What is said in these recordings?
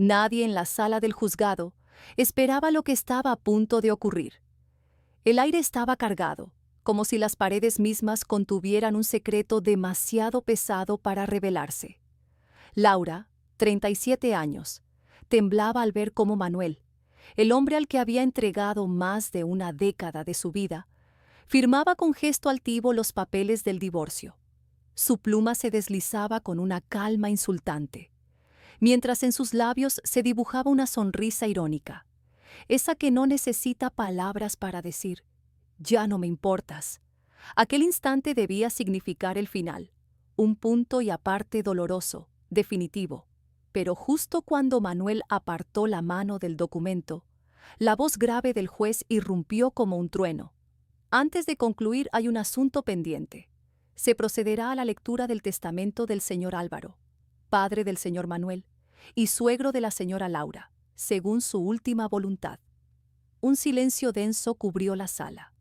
Nadie en la sala del juzgado esperaba lo que estaba a punto de ocurrir. El aire estaba cargado, como si las paredes mismas contuvieran un secreto demasiado pesado para revelarse. Laura, 37 años, temblaba al ver cómo Manuel, el hombre al que había entregado más de una década de su vida, firmaba con gesto altivo los papeles del divorcio. Su pluma se deslizaba con una calma insultante, mientras en sus labios se dibujaba una sonrisa irónica, esa que no necesita palabras para decir, «Ya no me importas». Aquel instante debía significar el final, un punto y aparte doloroso, definitivo. Pero justo cuando Manuel apartó la mano del documento, la voz grave del juez irrumpió como un trueno. Antes de concluir, hay un asunto pendiente. Se procederá a la lectura del testamento del señor Álvaro, padre del señor Manuel, y suegro de la señora Laura, según su última voluntad. Un silencio denso cubrió la sala.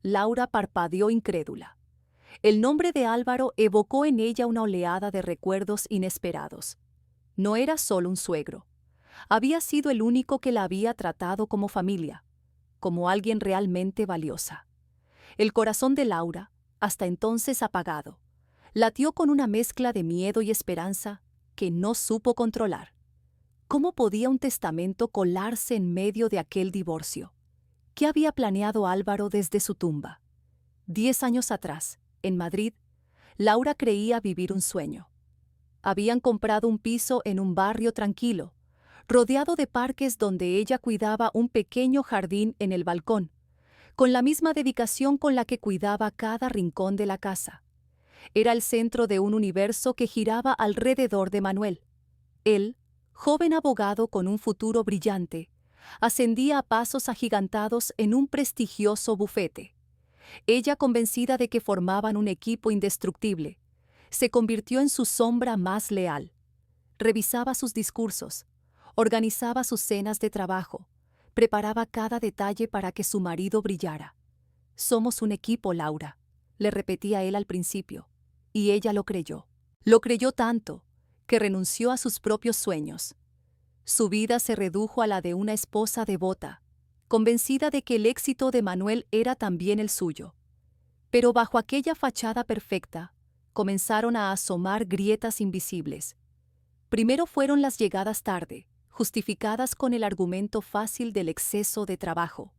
Laura parpadeó incrédula. El nombre de Álvaro evocó en ella una oleada de recuerdos inesperados. No era solo un suegro. Había sido el único que la había tratado como familia, como alguien realmente valiosa. El corazón de Laura, hasta entonces apagado, latió con una mezcla de miedo y esperanza que no supo controlar. ¿Cómo podía un testamento colarse en medio de aquel divorcio? ¿Qué había planeado Álvaro desde su tumba? 10 años atrás, en Madrid, Laura creía vivir un sueño. Habían comprado un piso en un barrio tranquilo, rodeado de parques donde ella cuidaba un pequeño jardín en el balcón, con la misma dedicación con la que cuidaba cada rincón de la casa. Era el centro de un universo que giraba alrededor de Manuel. Él, joven abogado con un futuro brillante, ascendía a pasos agigantados en un prestigioso bufete. Ella, convencida de que formaban un equipo indestructible, se convirtió en su sombra más leal. Revisaba sus discursos, organizaba sus cenas de trabajo, preparaba cada detalle para que su marido brillara. «Somos un equipo, Laura», le repetía él al principio, y ella lo creyó. Lo creyó tanto que renunció a sus propios sueños. Su vida se redujo a la de una esposa devota, convencida de que el éxito de Manuel era también el suyo. Pero bajo aquella fachada perfecta, comenzaron a asomar grietas invisibles. Primero fueron las llegadas tarde, justificadas con el argumento fácil del exceso de trabajo.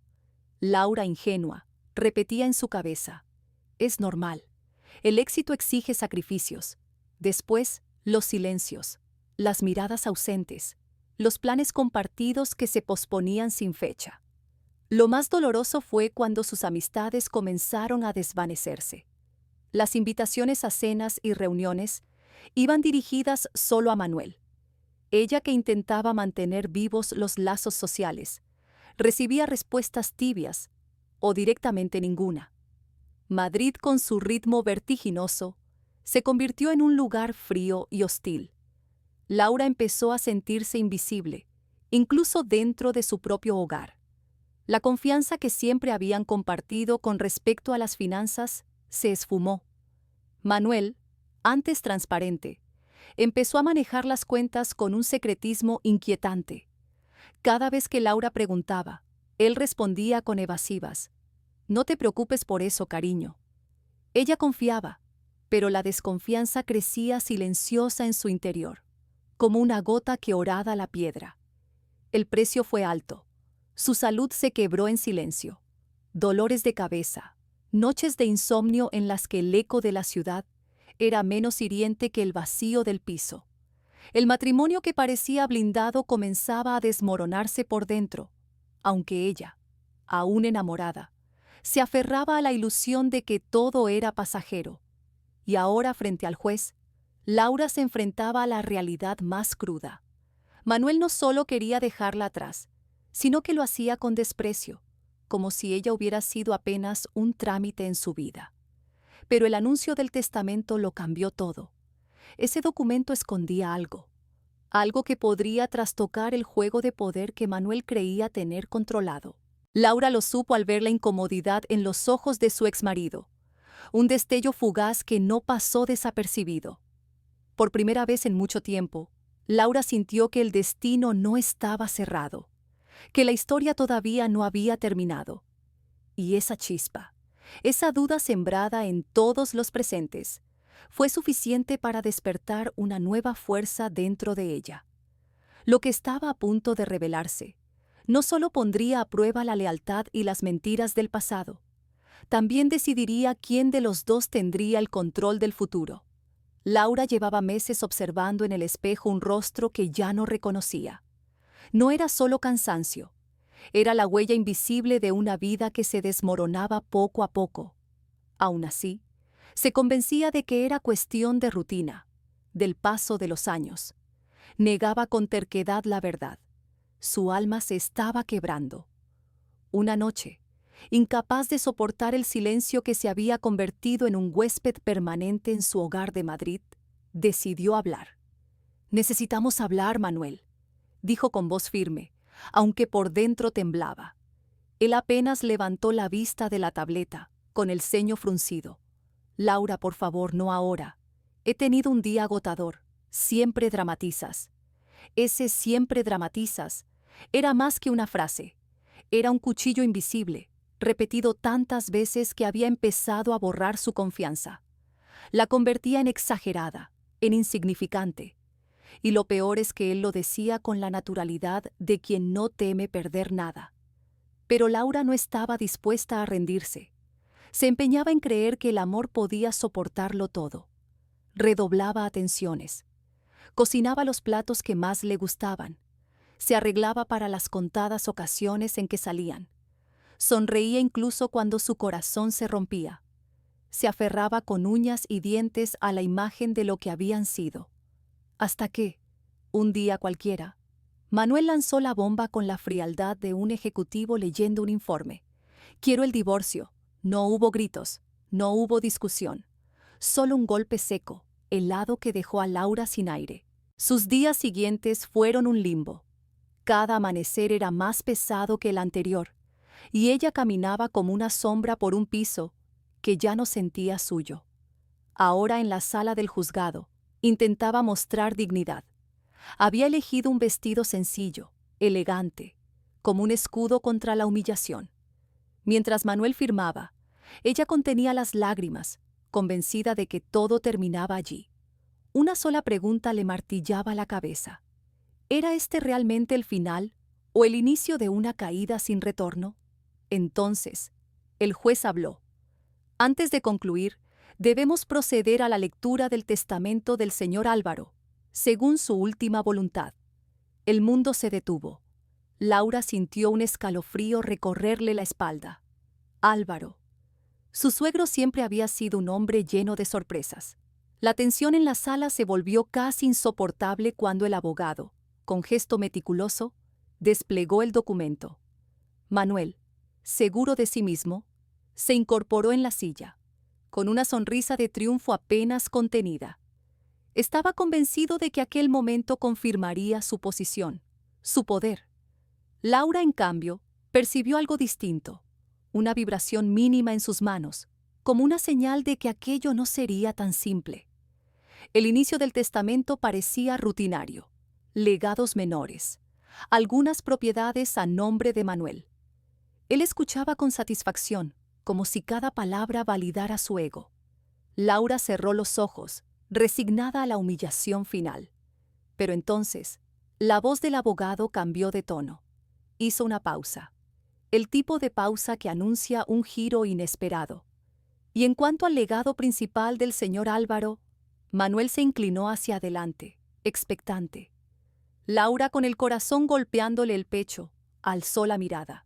Laura, ingenua, repetía en su cabeza, «Es normal. El éxito exige sacrificios». Después, los silencios, las miradas ausentes, los planes compartidos que se posponían sin fecha. Lo más doloroso fue cuando sus amistades comenzaron a desvanecerse. Las invitaciones a cenas y reuniones iban dirigidas solo a Manuel. Ella, que intentaba mantener vivos los lazos sociales, recibía respuestas tibias o directamente ninguna. Madrid, con su ritmo vertiginoso, se convirtió en un lugar frío y hostil. Laura empezó a sentirse invisible, incluso dentro de su propio hogar. La confianza que siempre habían compartido con respecto a las finanzas se esfumó. Manuel, antes transparente, empezó a manejar las cuentas con un secretismo inquietante. Cada vez que Laura preguntaba, él respondía con evasivas. «No te preocupes por eso, cariño». Ella confiaba, pero la desconfianza crecía silenciosa en su interior, como una gota que horada la piedra. El precio fue alto. Su salud se quebró en silencio. Dolores de cabeza, noches de insomnio en las que el eco de la ciudad era menos hiriente que el vacío del piso. El matrimonio que parecía blindado comenzaba a desmoronarse por dentro, aunque ella, aún enamorada, se aferraba a la ilusión de que todo era pasajero. Y ahora, frente al juez, Laura se enfrentaba a la realidad más cruda. Manuel no solo quería dejarla atrás, sino que lo hacía con desprecio, como si ella hubiera sido apenas un trámite en su vida. Pero el anuncio del testamento lo cambió todo. Ese documento escondía algo que podría trastocar el juego de poder que Manuel creía tener controlado. Laura lo supo al ver la incomodidad en los ojos de su exmarido, un destello fugaz que no pasó desapercibido. Por primera vez en mucho tiempo, Laura sintió que el destino no estaba cerrado, que la historia todavía no había terminado. Y esa chispa, esa duda sembrada en todos los presentes, fue suficiente para despertar una nueva fuerza dentro de ella. Lo que estaba a punto de revelarse no solo pondría a prueba la lealtad y las mentiras del pasado, también decidiría quién de los dos tendría el control del futuro. Laura llevaba meses observando en el espejo un rostro que ya no reconocía. No era solo cansancio, era la huella invisible de una vida que se desmoronaba poco a poco. Aún así, se convencía de que era cuestión de rutina, del paso de los años. Negaba con terquedad la verdad. Su alma se estaba quebrando. Una noche, incapaz de soportar el silencio que se había convertido en un huésped permanente en su hogar de Madrid, decidió hablar. «Necesitamos hablar, Manuel», dijo con voz firme, aunque por dentro temblaba. Él apenas levantó la vista de la tableta, con el ceño fruncido. «Laura, por favor, no ahora. He tenido un día agotador. Siempre dramatizas». Ese «siempre dramatizas» era más que una frase. Era un cuchillo invisible, repetido tantas veces que había empezado a borrar su confianza. La convertía en exagerada, en insignificante. Y lo peor es que él lo decía con la naturalidad de quien no teme perder nada. Pero Laura no estaba dispuesta a rendirse. Se empeñaba en creer que el amor podía soportarlo todo. Redoblaba atenciones. Cocinaba los platos que más le gustaban. Se arreglaba para las contadas ocasiones en que salían. Sonreía incluso cuando su corazón se rompía. Se aferraba con uñas y dientes a la imagen de lo que habían sido. Hasta que, un día cualquiera, Manuel lanzó la bomba con la frialdad de un ejecutivo leyendo un informe. «Quiero el divorcio». No hubo gritos, no hubo discusión. Solo un golpe seco, helado que dejó a Laura sin aire. Sus días siguientes fueron un limbo. Cada amanecer era más pesado que el anterior, y ella caminaba como una sombra por un piso que ya no sentía suyo. Ahora en la sala del juzgado, intentaba mostrar dignidad. Había elegido un vestido sencillo, elegante, como un escudo contra la humillación. Mientras Manuel firmaba, ella contenía las lágrimas, convencida de que todo terminaba allí. Una sola pregunta le martillaba la cabeza. ¿Era este realmente el final o el inicio de una caída sin retorno? Entonces, el juez habló. «Antes de concluir, debemos proceder a la lectura del testamento del señor Álvaro, según su última voluntad». El mundo se detuvo. Laura sintió un escalofrío recorrerle la espalda. Álvaro. Su suegro siempre había sido un hombre lleno de sorpresas. La tensión en la sala se volvió casi insoportable cuando el abogado, con gesto meticuloso, desplegó el documento. Manuel, seguro de sí mismo, se incorporó en la silla, con una sonrisa de triunfo apenas contenida. Estaba convencido de que aquel momento confirmaría su posición, su poder. Laura, en cambio, percibió algo distinto, una vibración mínima en sus manos, como una señal de que aquello no sería tan simple. El inicio del testamento parecía rutinario. Legados menores, algunas propiedades a nombre de Manuel. Él escuchaba con satisfacción, como si cada palabra validara su ego. Laura cerró los ojos, resignada a la humillación final. Pero entonces, la voz del abogado cambió de tono. Hizo una pausa. El tipo de pausa que anuncia un giro inesperado. Y en cuanto al legado principal del señor Álvaro, Manuel se inclinó hacia adelante, expectante. Laura, con el corazón golpeándole el pecho, alzó la mirada.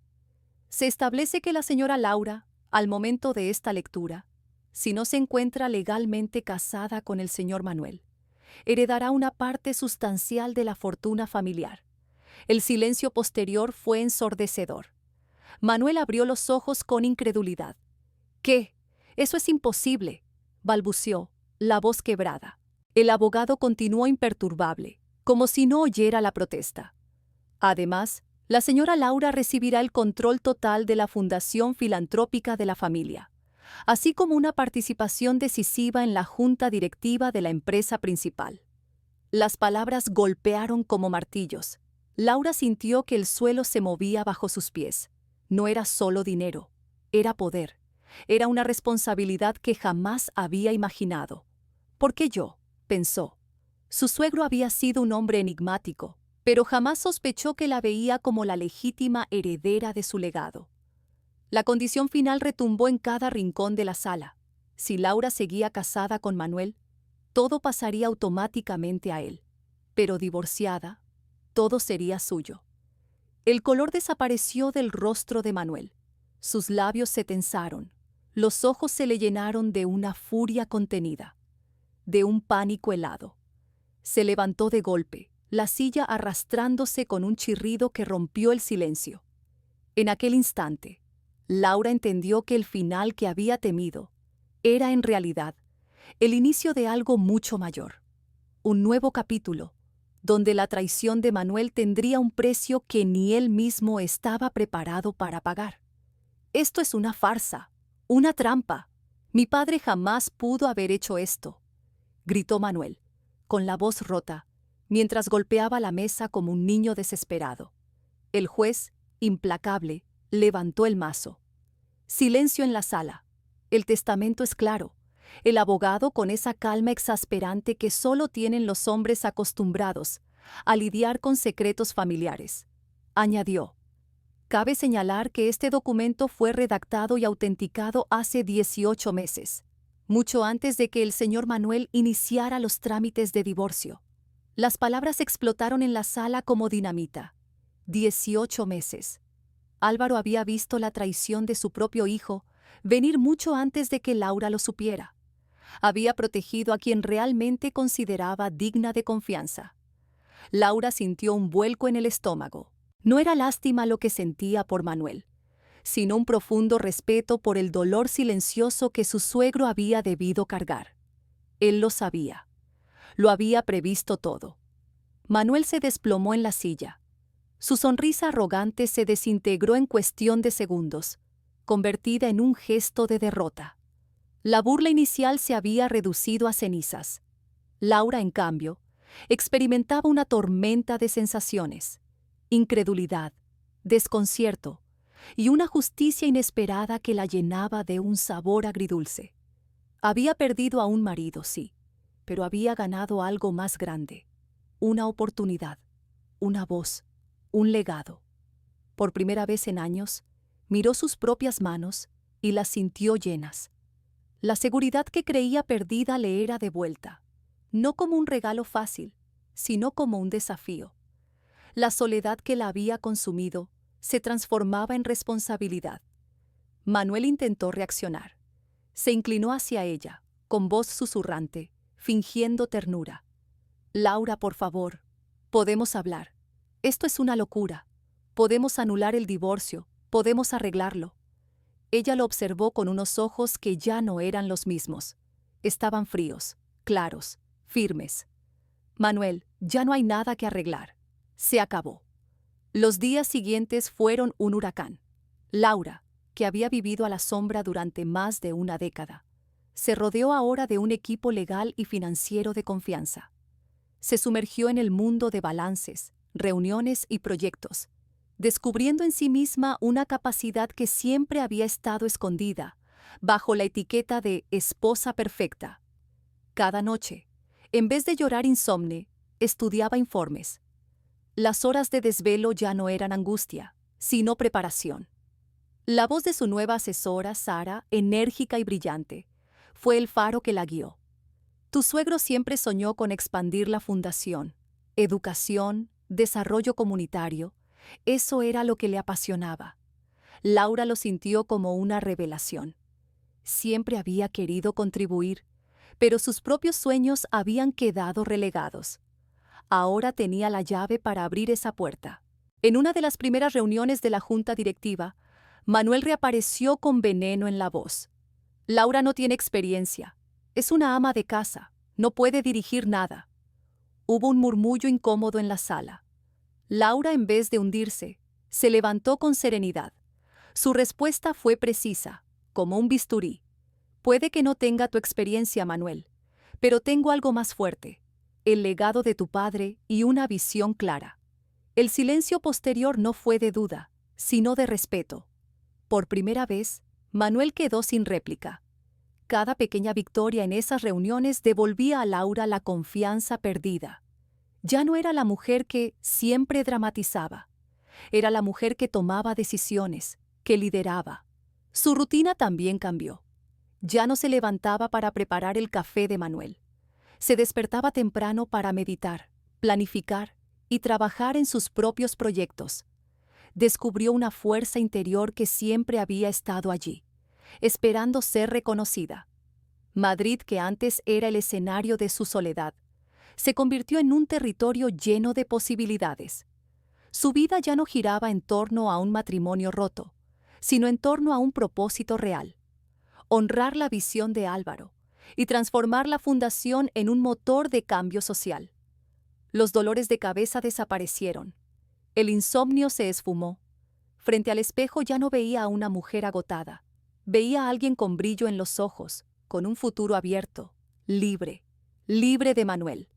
Se establece que la señora Laura, al momento de esta lectura, si no se encuentra legalmente casada con el señor Manuel, heredará una parte sustancial de la fortuna familiar. El silencio posterior fue ensordecedor. Manuel abrió los ojos con incredulidad. «¿Qué? Eso es imposible», balbuceó, la voz quebrada. El abogado continuó imperturbable, como si no oyera la protesta. Además, la señora Laura recibirá el control total de la fundación filantrópica de la familia, así como una participación decisiva en la junta directiva de la empresa principal. Las palabras golpearon como martillos. Laura sintió que el suelo se movía bajo sus pies. No era solo dinero, era poder. Era una responsabilidad que jamás había imaginado. ¿Por qué yo?, pensó. Su suegro había sido un hombre enigmático, pero jamás sospechó que la veía como la legítima heredera de su legado. La condición final retumbó en cada rincón de la sala. Si Laura seguía casada con Manuel, todo pasaría automáticamente a él. Pero divorciada, todo sería suyo. El color desapareció del rostro de Manuel. Sus labios se tensaron. Los ojos se le llenaron de una furia contenida, de un pánico helado. Se levantó de golpe, la silla arrastrándose con un chirrido que rompió el silencio. En aquel instante, Laura entendió que el final que había temido era en realidad el inicio de algo mucho mayor. Un nuevo capítulo, donde la traición de Manuel tendría un precio que ni él mismo estaba preparado para pagar. Esto es una farsa, una trampa. Mi padre jamás pudo haber hecho esto, gritó Manuel, con la voz rota, mientras golpeaba la mesa como un niño desesperado. El juez, implacable, levantó el mazo. Silencio en la sala. El testamento es claro. El abogado, con esa calma exasperante que solo tienen los hombres acostumbrados a lidiar con secretos familiares, añadió: cabe señalar que este documento fue redactado y autenticado hace 18 meses, mucho antes de que el señor Manuel iniciara los trámites de divorcio. Las palabras explotaron en la sala como dinamita. 18 meses. Álvaro había visto la traición de su propio hijo venir mucho antes de que Laura lo supiera. Había protegido a quien realmente consideraba digna de confianza. Laura sintió un vuelco en el estómago. No era lástima lo que sentía por Manuel, sino un profundo respeto por el dolor silencioso que su suegro había debido cargar. Él lo sabía. Lo había previsto todo. Manuel se desplomó en la silla. Su sonrisa arrogante se desintegró en cuestión de segundos, convertida en un gesto de derrota. La burla inicial se había reducido a cenizas. Laura, en cambio, experimentaba una tormenta de sensaciones: incredulidad, desconcierto y una justicia inesperada que la llenaba de un sabor agridulce. Había perdido a un marido, sí, pero había ganado algo más grande: una oportunidad, una voz, un legado. Por primera vez en años, miró sus propias manos y las sintió llenas. La seguridad que creía perdida le era devuelta, no como un regalo fácil, sino como un desafío. La soledad que la había consumido se transformaba en responsabilidad. Manuel intentó reaccionar. Se inclinó hacia ella, con voz susurrante, fingiendo ternura. Laura, por favor, podemos hablar. Esto es una locura. Podemos anular el divorcio, podemos arreglarlo. Ella lo observó con unos ojos que ya no eran los mismos. Estaban fríos, claros, firmes. Manuel, ya no hay nada que arreglar. Se acabó. Los días siguientes fueron un huracán. Laura, que había vivido a la sombra durante más de una década, se rodeó ahora de un equipo legal y financiero de confianza. Se sumergió en el mundo de balances, reuniones y proyectos, descubriendo en sí misma una capacidad que siempre había estado escondida bajo la etiqueta de esposa perfecta. Cada noche, en vez de llorar insomne, estudiaba informes. Las horas de desvelo ya no eran angustia, sino preparación. La voz de su nueva asesora, Sara, enérgica y brillante, fue el faro que la guió. Tu suegro siempre soñó con expandir la fundación, educación, desarrollo comunitario. Eso era lo que le apasionaba. Laura lo sintió como una revelación. Siempre había querido contribuir, pero sus propios sueños habían quedado relegados. Ahora tenía la llave para abrir esa puerta. En una de las primeras reuniones de la junta directiva, Manuel reapareció con veneno en la voz. Laura no tiene experiencia. Es una ama de casa. No puede dirigir nada. Hubo un murmullo incómodo en la sala. Laura, en vez de hundirse, se levantó con serenidad. Su respuesta fue precisa, como un bisturí. Puede que no tenga tu experiencia, Manuel, pero tengo algo más fuerte. el legado de tu padre y una visión clara. El silencio posterior no fue de duda, sino de respeto. Por primera vez, Manuel quedó sin réplica. Cada pequeña victoria en esas reuniones devolvía a Laura la confianza perdida. Ya no era la mujer que siempre dramatizaba. Era la mujer que tomaba decisiones, que lideraba. Su rutina también cambió. Ya no se levantaba para preparar el café de Manuel. Se despertaba temprano para meditar, planificar y trabajar en sus propios proyectos. Descubrió una fuerza interior que siempre había estado allí, esperando ser reconocida. Madrid, que antes era el escenario de su soledad, se convirtió en un territorio lleno de posibilidades. Su vida ya no giraba en torno a un matrimonio roto, sino en torno a un propósito real: honrar la visión de Álvaro y transformar la fundación en un motor de cambio social. Los dolores de cabeza desaparecieron. El insomnio se esfumó. Frente al espejo ya no veía a una mujer agotada. Veía a alguien con brillo en los ojos, con un futuro abierto, libre, libre de Manuel,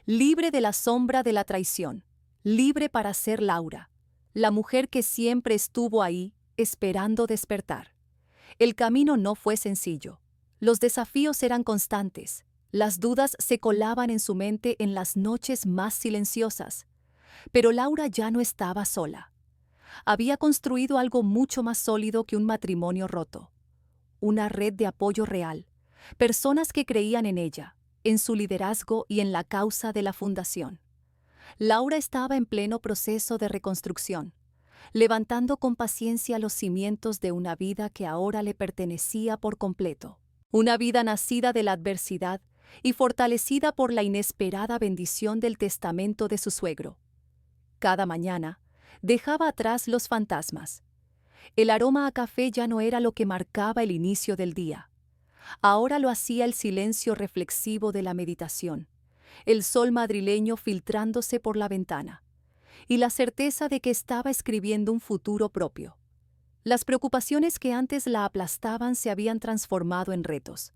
libre de la sombra de la traición, libre para ser Laura, la mujer que siempre estuvo ahí, esperando despertar. El camino no fue sencillo. Los desafíos eran constantes. Las dudas se colaban en su mente en las noches más silenciosas. Pero Laura ya no estaba sola. Había construido algo mucho más sólido que un matrimonio roto. Una red de apoyo real. Personas que creían en ella, en su liderazgo y en la causa de la fundación. Laura estaba en pleno proceso de reconstrucción, levantando con paciencia los cimientos de una vida que ahora le pertenecía por completo. Una vida nacida de la adversidad y fortalecida por la inesperada bendición del testamento de su suegro. Cada mañana dejaba atrás los fantasmas. El aroma a café ya no era lo que marcaba el inicio del día. Ahora lo hacía el silencio reflexivo de la meditación, el sol madrileño filtrándose por la ventana, y la certeza de que estaba escribiendo un futuro propio. Las preocupaciones que antes la aplastaban se habían transformado en retos.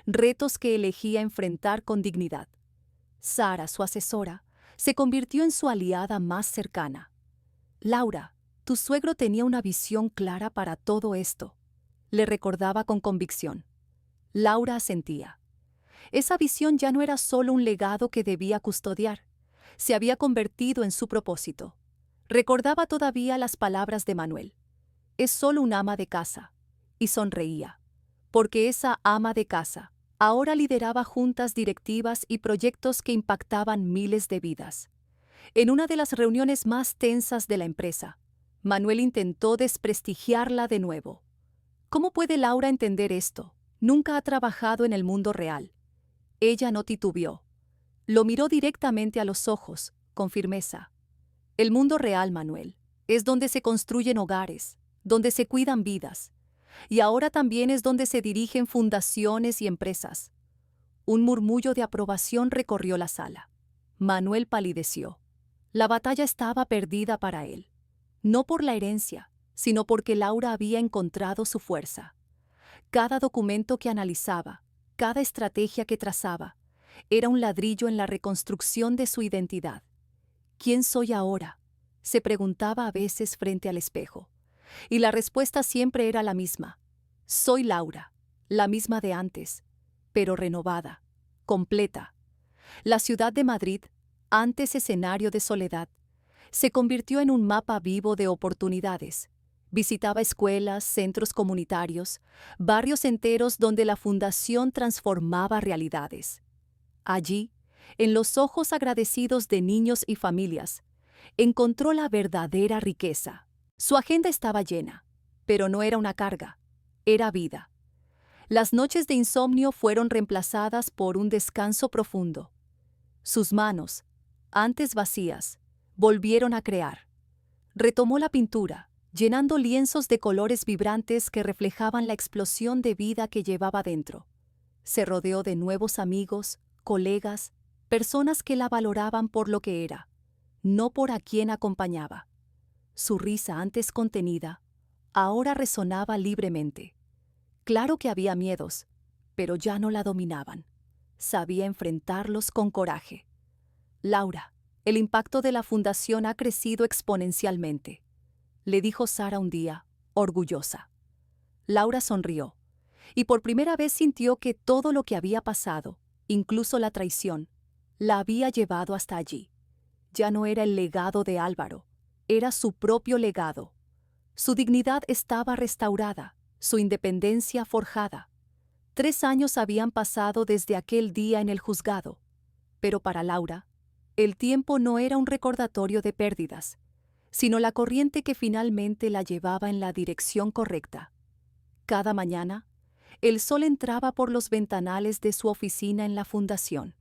Retos que elegía enfrentar con dignidad. Sara, su asesora, se convirtió en su aliada más cercana. Laura, tu suegro tenía una visión clara para todo esto, le recordaba con convicción. Laura asentía. Esa visión ya no era solo un legado que debía custodiar, se había convertido en su propósito. Recordaba todavía las palabras de Manuel. Es solo un ama de casa, y sonreía, porque esa ama de casa ahora lideraba juntas directivas y proyectos que impactaban miles de vidas. En una de las reuniones más tensas de la empresa, Manuel intentó desprestigiarla de nuevo. ¿Cómo puede Laura entender esto? Nunca ha trabajado en el mundo real. Ella no titubeó. Lo miró directamente a los ojos, con firmeza. El mundo real, Manuel, es donde se construyen hogares, donde se cuidan vidas, y ahora también es donde se dirigen fundaciones y empresas. Un murmullo de aprobación recorrió la sala. Manuel palideció. La batalla estaba perdida para él. No por la herencia, sino porque Laura había encontrado su fuerza. Cada documento que analizaba, cada estrategia que trazaba, era un ladrillo en la reconstrucción de su identidad. ¿Quién soy ahora?, se preguntaba a veces frente al espejo. Y la respuesta siempre era la misma. Soy Laura, la misma de antes, pero renovada, completa. La ciudad de Madrid, antes escenario de soledad, se convirtió en un mapa vivo de oportunidades. Visitaba escuelas, centros comunitarios, barrios enteros donde la fundación transformaba realidades. Allí, en los ojos agradecidos de niños y familias, encontró la verdadera riqueza. Su agenda estaba llena, pero no era una carga, era vida. Las noches de insomnio fueron reemplazadas por un descanso profundo. Sus manos, antes vacías, volvieron a crear. Retomó la pintura, llenando lienzos de colores vibrantes que reflejaban la explosión de vida que llevaba dentro. Se rodeó de nuevos amigos, colegas, personas que la valoraban por lo que era, no por a quién acompañaba. Su risa, antes contenida, ahora resonaba libremente. Claro que había miedos, pero ya no la dominaban. Sabía enfrentarlos con coraje. Laura, el impacto de la fundación ha crecido exponencialmente, le dijo Sara un día, orgullosa. Laura sonrió, y por primera vez sintió que todo lo que había pasado, incluso la traición, la había llevado hasta allí. Ya no era el legado de Álvaro, era su propio legado. Su dignidad estaba restaurada, su independencia forjada. 3 años habían pasado desde aquel día en el juzgado, pero para Laura, el tiempo no era un recordatorio de pérdidas, sino la corriente que finalmente la llevaba en la dirección correcta. Cada mañana, el sol entraba por los ventanales de su oficina en la fundación.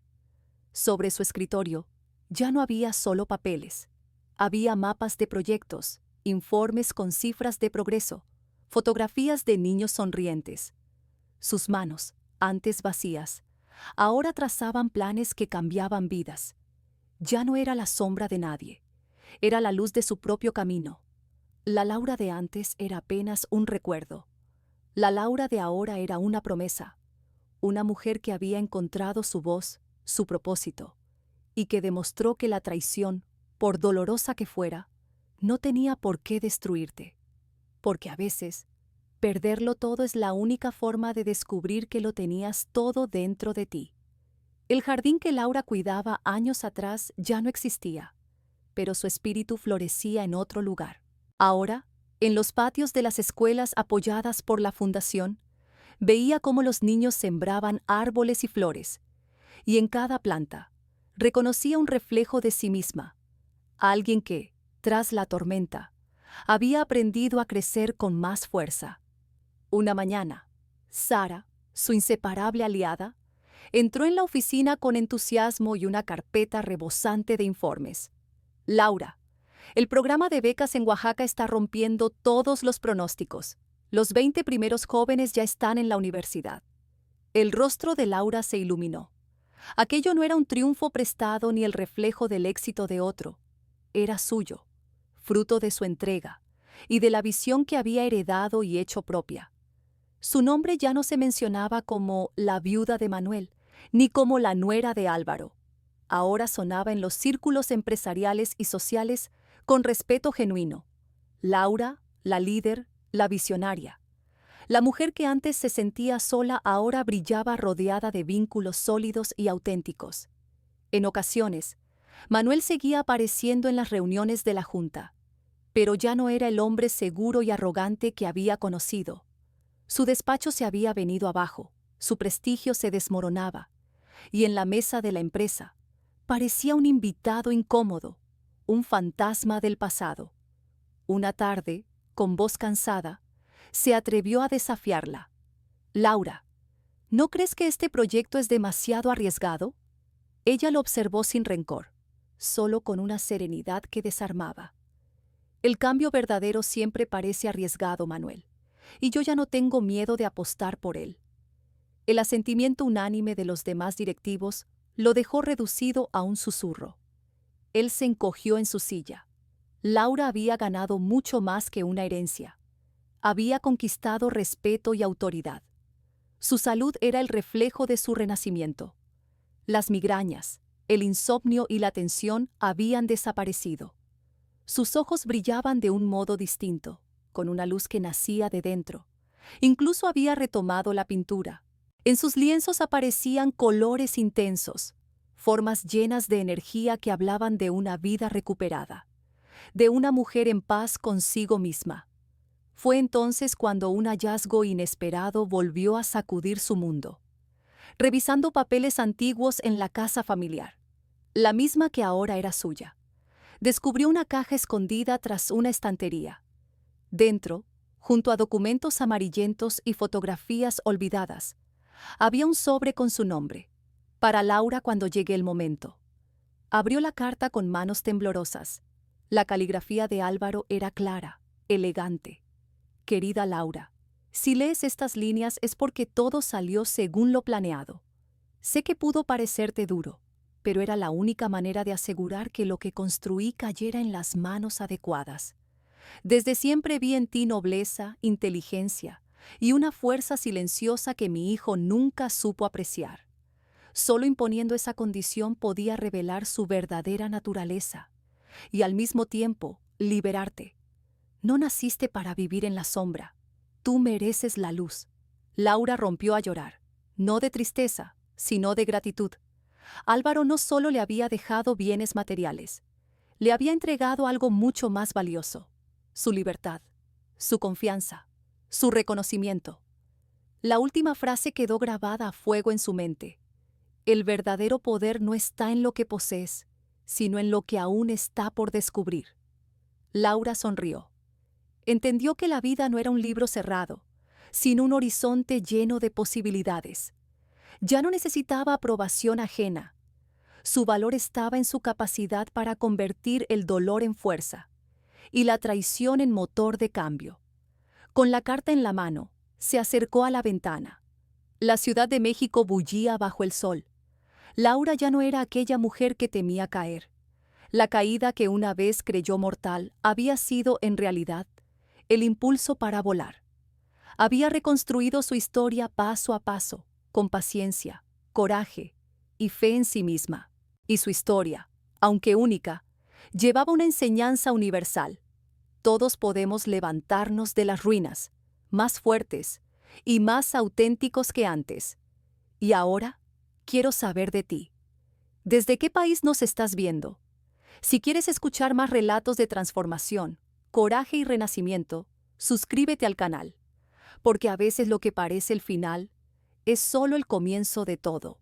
Sobre su escritorio, ya no había solo papeles. Había mapas de proyectos, informes con cifras de progreso, fotografías de niños sonrientes. Sus manos, antes vacías, ahora trazaban planes que cambiaban vidas. Ya no era la sombra de nadie, era la luz de su propio camino. La Laura de antes era apenas un recuerdo. La Laura de ahora era una promesa, una mujer que había encontrado su voz, su propósito, y que demostró que la traición, por dolorosa que fuera, no tenía por qué destruirte, porque a veces perderlo todo es la única forma de descubrir que lo tenías todo dentro de ti. El jardín que Laura cuidaba años atrás ya no existía, pero su espíritu florecía en otro lugar. Ahora, en los patios de las escuelas apoyadas por la fundación, veía cómo los niños sembraban árboles y flores, y en cada planta reconocía un reflejo de sí misma, alguien que, tras la tormenta, había aprendido a crecer con más fuerza. Una mañana, Sara, su inseparable aliada, entró en la oficina con entusiasmo y una carpeta rebosante de informes. Laura, el programa de becas en Oaxaca está rompiendo todos los pronósticos. Los 20 primeros jóvenes ya están en la universidad. El rostro de Laura se iluminó. Aquello no era un triunfo prestado ni el reflejo del éxito de otro. Era suyo, fruto de su entrega y de la visión que había heredado y hecho propia. Su nombre ya no se mencionaba como la viuda de Manuel, ni como la nuera de Álvaro. Ahora sonaba en los círculos empresariales y sociales con respeto genuino. Laura, la líder, la visionaria. La mujer que antes se sentía sola ahora brillaba rodeada de vínculos sólidos y auténticos. En ocasiones, Manuel seguía apareciendo en las reuniones de la junta, pero ya no era el hombre seguro y arrogante que había conocido. Su despacho se había venido abajo, su prestigio se desmoronaba, y en la mesa de la empresa parecía un invitado incómodo, un fantasma del pasado. Una tarde, con voz cansada, se atrevió a desafiarla. «Laura, ¿no crees que este proyecto es demasiado arriesgado?» Ella lo observó sin rencor, solo con una serenidad que desarmaba. «El cambio verdadero siempre parece arriesgado, Manuel, y yo ya no tengo miedo de apostar por él». El asentimiento unánime de los demás directivos lo dejó reducido a un susurro. Él se encogió en su silla. Laura había ganado mucho más que una herencia. Había conquistado respeto y autoridad. Su salud era el reflejo de su renacimiento. Las migrañas, el insomnio y la tensión habían desaparecido. Sus ojos brillaban de un modo distinto, con una luz que nacía de dentro. Incluso había retomado la pintura. En sus lienzos aparecían colores intensos, formas llenas de energía que hablaban de una vida recuperada, de una mujer en paz consigo misma. Fue entonces cuando un hallazgo inesperado volvió a sacudir su mundo. Revisando papeles antiguos en la casa familiar, la misma que ahora era suya, descubrió una caja escondida tras una estantería. Dentro, junto a documentos amarillentos y fotografías olvidadas, había un sobre con su nombre, para Laura cuando llegue el momento. Abrió la carta con manos temblorosas. La caligrafía de Álvaro era clara, elegante. «Querida Laura, si lees estas líneas es porque todo salió según lo planeado. Sé que pudo parecerte duro, pero era la única manera de asegurar que lo que construí cayera en las manos adecuadas. Desde siempre vi en ti nobleza, inteligencia y una fuerza silenciosa que mi hijo nunca supo apreciar. Solo imponiendo esa condición podía revelar su verdadera naturaleza y al mismo tiempo liberarte. No naciste para vivir en la sombra. Tú mereces la luz. Laura rompió a llorar, no de tristeza, sino de gratitud. Álvaro no solo le había dejado bienes materiales, le había entregado algo mucho más valioso: su libertad, su confianza, su reconocimiento. La última frase quedó grabada a fuego en su mente. El verdadero poder no está en lo que posees, sino en lo que aún está por descubrir. Laura sonrió. Entendió que la vida no era un libro cerrado, sino un horizonte lleno de posibilidades. Ya no necesitaba aprobación ajena. Su valor estaba en su capacidad para convertir el dolor en fuerza y la traición en motor de cambio. Con la carta en la mano, se acercó a la ventana. La Ciudad de México bullía bajo el sol. Laura ya no era aquella mujer que temía caer. La caída que una vez creyó mortal había sido, en realidad, el impulso para volar. Había reconstruido su historia paso a paso, con paciencia, coraje y fe en sí misma. Y su historia, aunque única, llevaba una enseñanza universal. Todos podemos levantarnos de las ruinas, más fuertes y más auténticos que antes. Y ahora, quiero saber de ti. ¿Desde qué país nos estás viendo? Si quieres escuchar más relatos de transformación, coraje y renacimiento, suscríbete al canal, porque a veces lo que parece el final es solo el comienzo de todo.